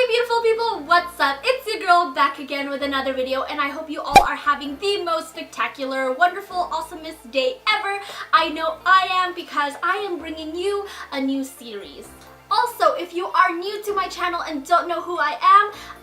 Hey beautiful people, what's up? It's your girl back again with another video, and I hope you all are having the most spectacular, wonderful, awesomest day ever. I know I am, because I am bringing you a new series. Also, if you are new to my channel and don't know who I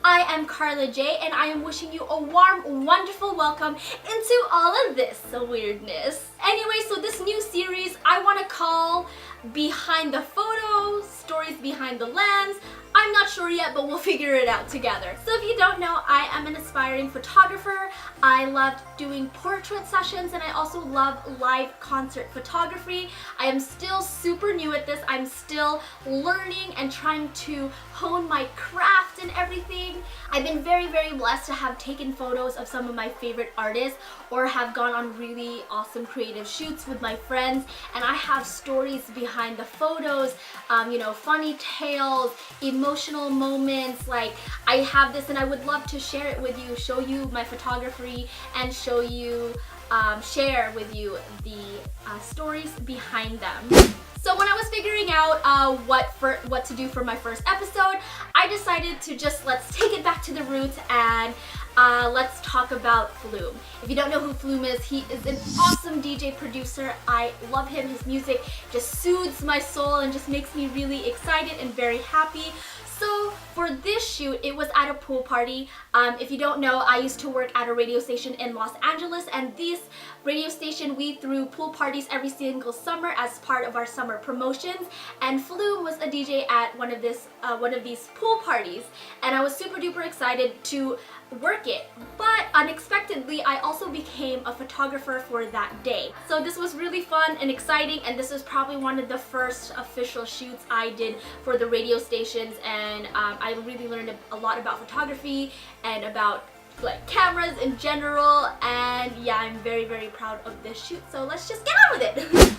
am Carla J, and I am wishing you a warm, wonderful welcome into all of this weirdness. Anyway, so this new series I want to call Behind the Photo, Stories Behind the Lens. I'm not sure yet, but we'll figure it out together. So if you don't know, I am an aspiring photographer. I love doing portrait sessions, and I also love live concert photography. I am still super new at this. I'm still learning and trying to hone my craft and everything. I've been very, very blessed to have taken photos of some of my favorite artists or have gone on really awesome creative shoots with my friends, and I have stories behind the photos, you know, funny tales, emotional moments. Like, I have this and I would love to share it with you, show you my photography, and show you, share with you the stories behind them. So when I was figuring out what to do for my first episode, I decided to just let's take it back to the roots and let's talk about Flume. If you don't know who Flume is, he is an awesome DJ producer. I love him. His music just soothes my soul and just makes me really excited and very happy. So for this shoot, it was at a pool party. If you don't know, I used to work at a radio station in Los Angeles, and this radio station, we threw pool parties every single summer as part of our summer promotions, and Flume was a DJ at one of these pool parties, and I was super duper excited to work it. But unexpectedly, I also became a photographer for that day. So this was really fun and exciting, and this was probably one of the first official shoots I did for the radio stations, and I really learned a lot about photography and about like cameras in general, and yeah, I'm very, very proud of this shoot, so let's just get on with it.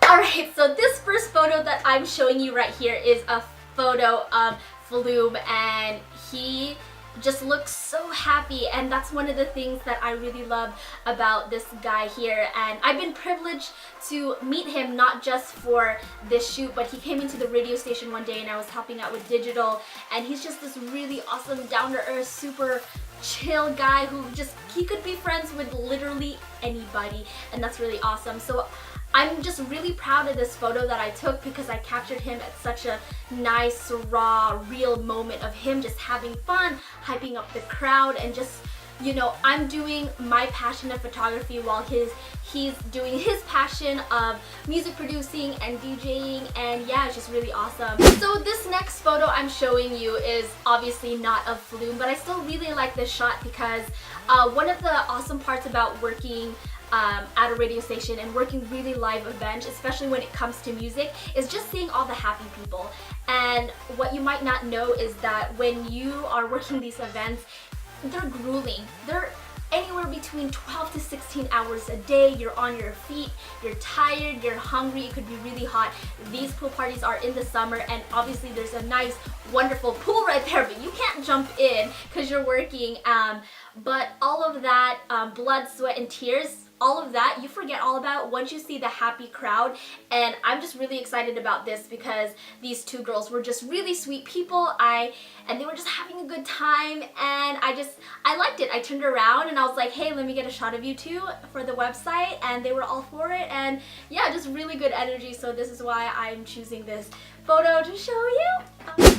Alright, so this first photo that I'm showing you right here is a photo of Flume, and he just looks so happy, and that's one of the things that I really love about this guy here. And I've been privileged to meet him not just for this shoot, but he came into the radio station one day and I was helping out with digital, and he's just this really awesome, down-to-earth, super chill guy who he could be friends with literally anybody, and that's really awesome. So I'm just really proud of this photo that I took because I captured him at such a nice, raw, real moment of him just having fun, hyping up the crowd, and just, you know, I'm doing my passion of photography while he's doing his passion of music producing and DJing, and yeah, it's just really awesome. So this next photo I'm showing you is obviously not of Flume, but I still really like this shot because one of the awesome parts about working at a radio station and working really live events, especially when it comes to music, is just seeing all the happy people. And what you might not know is that when you are working these events, they're grueling. They're anywhere between 12 to 16 hours a day. You're on your feet, you're tired, you're hungry, it could be really hot. These pool parties are in the summer, and obviously there's a nice, wonderful pool right there, but you can't jump in because you're working. But all of that blood, sweat, and tears, all of that you forget all about once you see the happy crowd. And I'm just really excited about this because these two girls were just really sweet people, and they were just having a good time, and I liked it. I turned around and I was like, hey, let me get a shot of you two for the website, and they were all for it, and yeah, just really good energy. So this is why I'm choosing this photo to show you.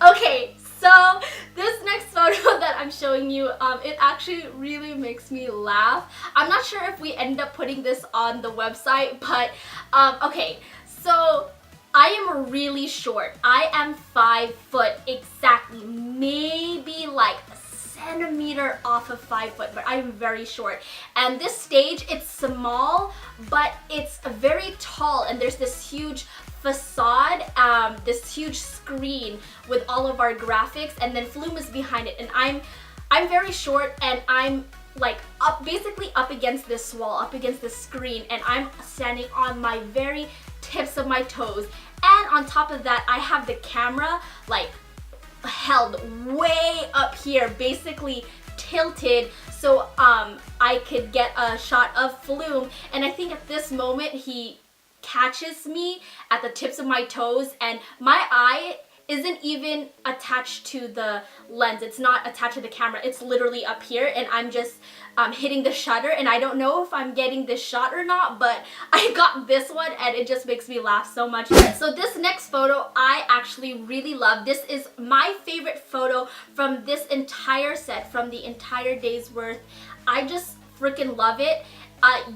Okay, so this next photo that I'm showing you, it actually really makes me laugh. I'm not sure if we end up putting this on the website, but okay, so I am really short. I am 5 foot exactly, maybe like a centimeter off of 5 foot, but I am very short. And this stage, it's small, but it's very tall, and there's this huge facade, this huge screen with all of our graphics, and then Flume is behind it, and I'm very short, and I'm like basically up against this wall, up against the screen, and I'm standing on my very tips of my toes, and on top of that I have the camera like held way up here, basically tilted, so I could get a shot of Flume. And I think at this moment he catches me at the tips of my toes, and my eye isn't even attached to the lens. It's not attached to the camera. It's literally up here, and I'm just hitting the shutter, and I don't know if I'm getting this shot or not, but I got this one and it just makes me laugh so much. So this next photo I actually really love. This is my favorite photo from this entire set, from the entire day's worth. I just freaking love it.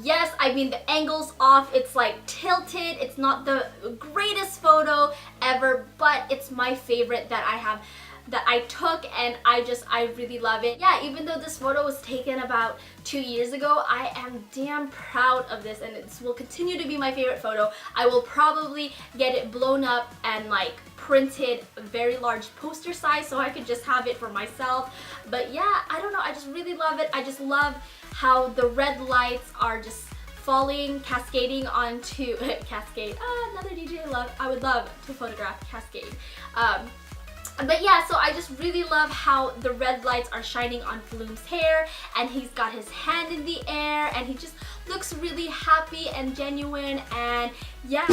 Yes, I mean the angle's off, it's like tilted, it's not the greatest photo ever, but it's my favorite that I took, and I really love it. Yeah, even though this photo was taken about 2 years ago, I am damn proud of this, and it will continue to be my favorite photo. I will probably get it blown up and like printed very large poster size so I could just have it for myself. But yeah, I don't know, I just really love it. I just love how the red lights are just falling, cascading onto Cascade. Another DJ I would love to photograph Cascade. But yeah, so I just really love how the red lights are shining on Flume's hair, and he's got his hand in the air, and he just looks really happy and genuine, and yeah.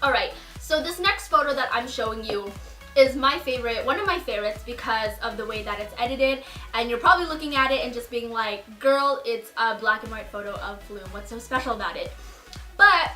Alright, so this next photo that I'm showing you is my favorite, one of my favorites, because of the way that it's edited, and you're probably looking at it and just being like, girl, it's a black and white photo of Flume. What's so special about it? But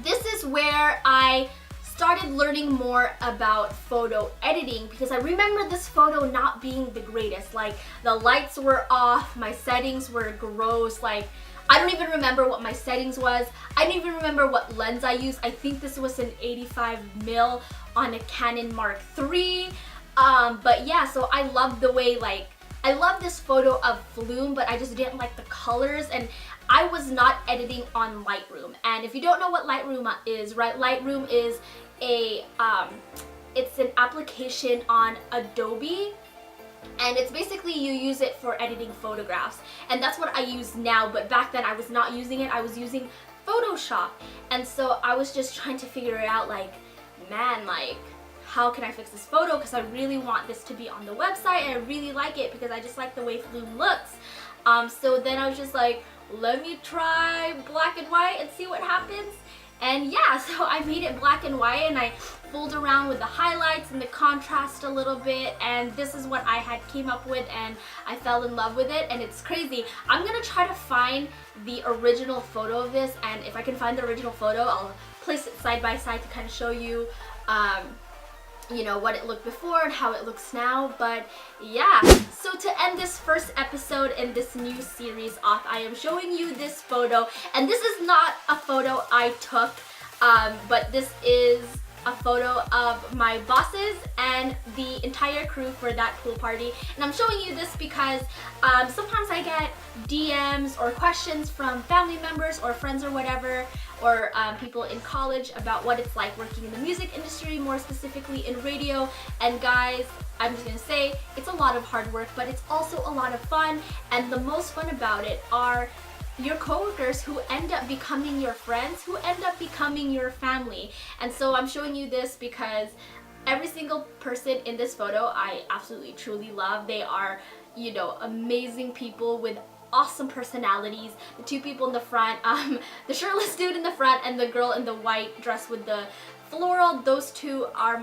this is where I started learning more about photo editing, because I remember this photo not being the greatest. Like, the lights were off, my settings were gross, like I don't even remember what my settings was. I don't even remember what lens I used. I think this was an 85mm on a Canon Mark III. But yeah, so I love the way, like, I love this photo of Flume, but I just didn't like the colors, and I was not editing on Lightroom. And if you don't know what Lightroom is, right? Lightroom is it's an application on Adobe, and it's basically you use it for editing photographs, and that's what I use now. But back then I was not using it. I was using Photoshop, and so I was just trying to figure it out, like, man, like, how can I fix this photo, because I really want this to be on the website, and I really like it because I just like the way Flume looks. So then I was just like, let me try black and white and see what happens. And yeah, so I made it black and white, and I fooled around with the highlights and the contrast a little bit, and this is what I had came up with, and I fell in love with it, and it's crazy. I'm gonna try to find the original photo of this, and if I can find the original photo, I'll place it side by side to kind of show you you know, what it looked before and how it looks now. But yeah, so to end this first episode in this new series off, I am showing you this photo, and this is not a photo I took, but this is a photo of my bosses and the entire crew for that pool party. And I'm showing you this because sometimes I get DMs or questions from family members or friends or whatever, or people in college about what it's like working in the music industry, more specifically in radio. And guys, I'm just gonna say, it's a lot of hard work, but it's also a lot of fun, and the most fun about it are your coworkers who end up becoming your friends, who end up becoming your family. And so I'm showing you this because every single person in this photo I absolutely truly love. They are, you know, amazing people with awesome personalities. The two people in the front, the shirtless dude in the front and the girl in the white dress with the floral, those two are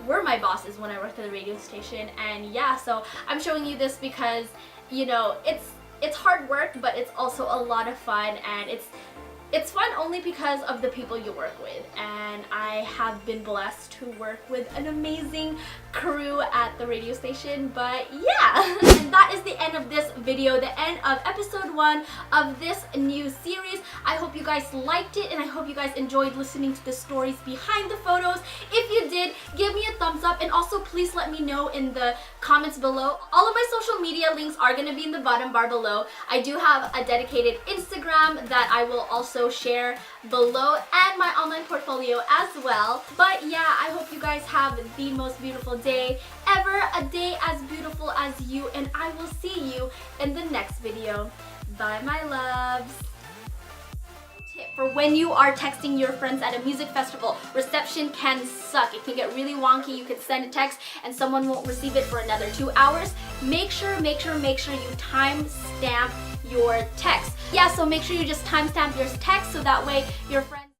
were my bosses when I worked at the radio station. And yeah, so I'm showing you this because, you know, it's hard work, but it's also a lot of fun, and it's fun only because of the people you work with. And I have been blessed to work with an amazing crew at the radio station. But yeah, and that is the end of this video, the end of episode 1 of this new series. I hope you guys liked it, and I hope you guys enjoyed listening to the stories behind the photos. If you did, give me a thumbs up, and also please let me know in the comments below. All of my social media links are going to be in the bottom bar below. I do have a dedicated Instagram that I will also share below, and my online portfolio as well. But yeah, I hope you guys have the most beautiful day ever, a day as beautiful as you, and I will see you in the next video. Bye, my loves. Tip for when you are texting your friends at a music festival: reception can suck. It can get really wonky. You could send a text and someone won't receive it for another 2 hours. Make sure you timestamp your text. Yeah, so make sure you just timestamp your text so that way your friends